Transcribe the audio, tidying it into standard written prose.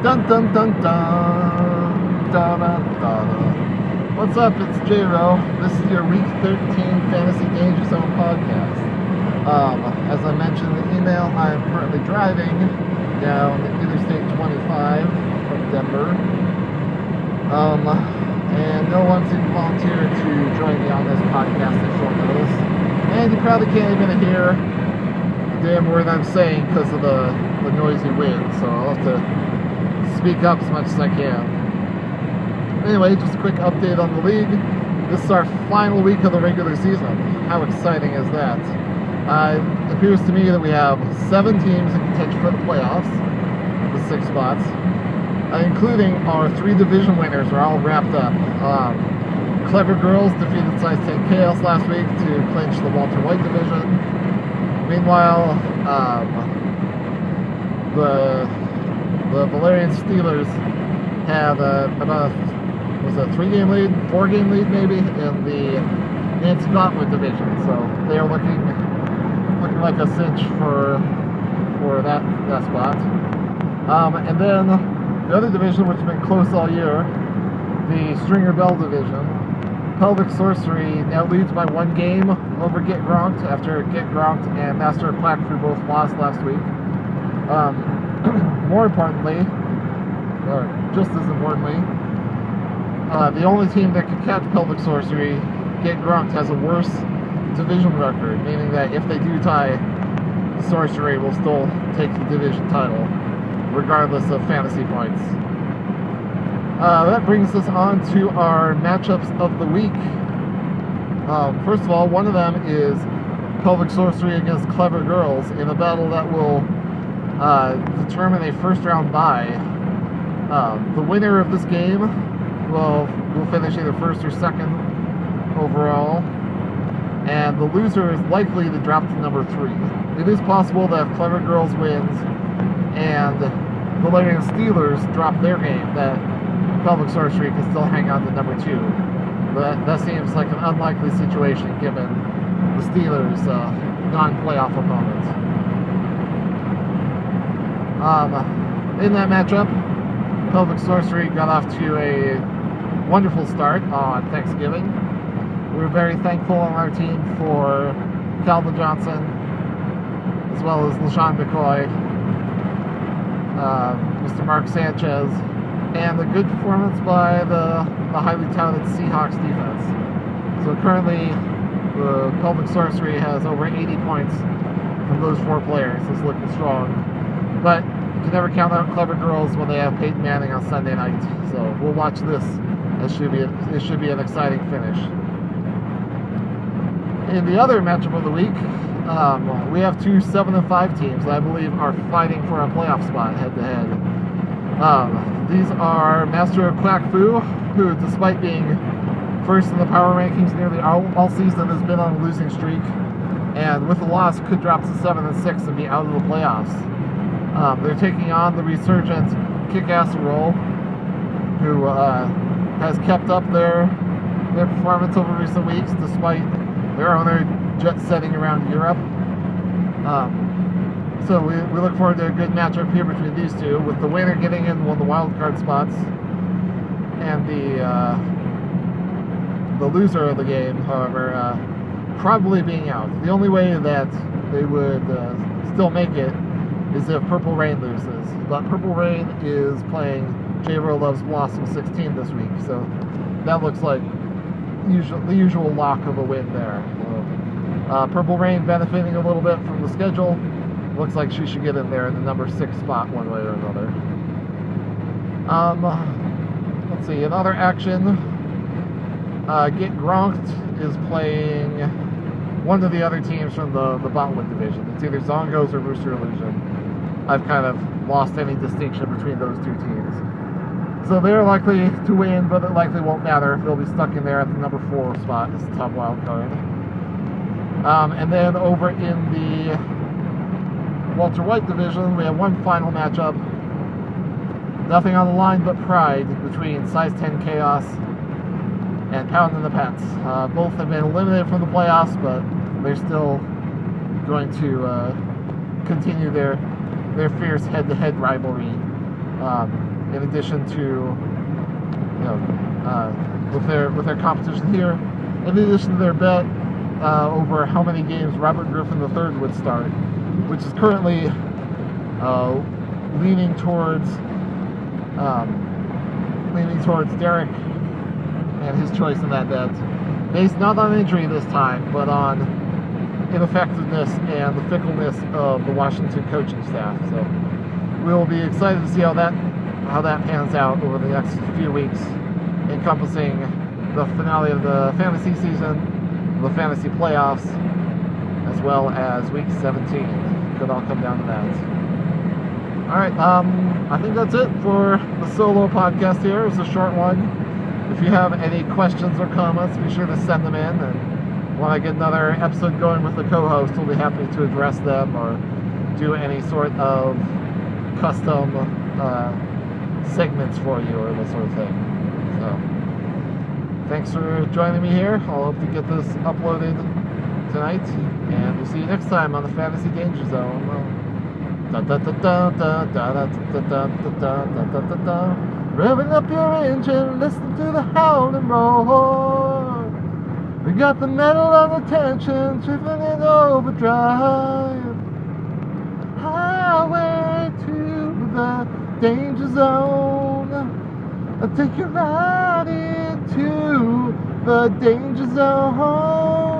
Dun dun dun dun. Dun dun dun. What's up? It's J.Ro. This is your Week 13 Fantasy Danger Zone podcast. As I mentioned in the email, I am currently driving down Interstate 25 from Denver. And no one seemed to volunteer to join me on this podcast at short notice. And you probably can't even hear the damn word I'm saying because of the noisy wind, so I'll have to speak up as much as I can. Anyway, just a quick update on the league. This is our final week of the regular season. How exciting is that? It appears to me that we have 7 teams in contention for the playoffs, with 6 spots, including our 3 division winners are all wrapped up. Clever Girls defeated Size 10 Chaos last week to clinch the Walter White division. Meanwhile, the Valerian Steelers have about a 3-game lead, 4-game lead maybe, in the Nancy Gauntlet division. So they are looking like a cinch for that spot. And then the other division, which has been close all year, the Stringer Bell division. Pelvic Sorcery now leads by 1 game over Get Gronked after Get Gronked and Master of Quackfu both lost last week. More importantly, or just as importantly, the only team that can catch Pelvic Sorcery, Get Gronked, has a worse division record, meaning that if they do tie, Sorcery will still take the division title, regardless of fantasy points. That brings us on to our matchups of the week. First of all, one of them is Pelvic Sorcery against Clever Girls in a battle that will determine a first-round bye. The winner of this game will finish either first or second overall, and the loser is likely to drop to number 3. It is possible that if Clever Girls wins and the Valerian Steelers drop their game, that Pelvic Sorcery can still hang on to number 2. But that seems like an unlikely situation given the Steelers' non-playoff opponent. In that matchup, Pelvic Sorcery got off to a wonderful start on Thanksgiving. We're very thankful on our team for Calvin Johnson, as well as LaShawn McCoy, Mr. Mark Sanchez, and the good performance by the highly touted Seahawks defense. So currently, the Pelvic Sorcery has over 80 points from those 4 players. It's looking strong. But you can never count out Clever Girls when they have Peyton Manning on Sunday night. So we'll watch this. It should be an exciting finish. In the other matchup of the week, we have 2 7-5 teams that I believe are fighting for a playoff spot head-to-head. These are Master of Quackfu, who, despite being first in the power rankings nearly all season, has been on a losing streak, and with a loss could drop to 7-6 and be out of the playoffs. They're taking on the resurgent Kick-Ass Roll, who has kept up their performance over recent weeks, despite their owner jet-setting around Europe. So we look forward to a good matchup here between these two, with the winner getting in one of the wild card spots, and the loser of the game, however, probably being out. The only way that they would still make it is if Purple Rain loses. But Purple Rain is playing J.Ro Loves Blossom 16 this week, so that looks like the usual lock of a win there. Purple Rain benefiting a little bit from the schedule. Looks like she should get in there in the number 6 spot one way or another. Let's see, in other action, Get Gronked is playing one of the other teams from the Botwood division. It's either Zongos or Rooster Illusion. I've kind of lost any distinction between those 2 teams. So they're likely to win, but it likely won't matter if they'll be stuck in there at the number 4 spot as the top wild card. And then over in the Walter White division, we have one final matchup. Nothing on the line but pride between Size 10 Chaos and Pound in the Pets. Both have been eliminated from the playoffs, but they're still going to continue their fierce head-to-head rivalry in addition to, with their competition here, in addition to their bet over how many games Robert Griffin III would start, which is currently leaning towards Derek and his choice in that bet, based not on injury this time, but on ineffectiveness and the fickleness of the Washington coaching staff. So we'll be excited to see how that pans out over the next few weeks, encompassing the finale of the fantasy season, the fantasy playoffs, as well as week 17. Could all come down to that. Alright, I think that's it for the solo podcast here. It was a short one. If you have any questions or comments, be sure to send them in, and when I get another episode going with the co-host, we'll be happy to address them or do any sort of custom segments for you or that sort of thing. So, thanks for joining me here. I'll hope to get this uploaded tonight, and we'll see you next time on the Fantasy Danger Zone. Revving up your engine, listen to the howling roar. We got the metal on the tension, drifting in overdrive. Highway to the danger zone. I'll take you right into the danger zone.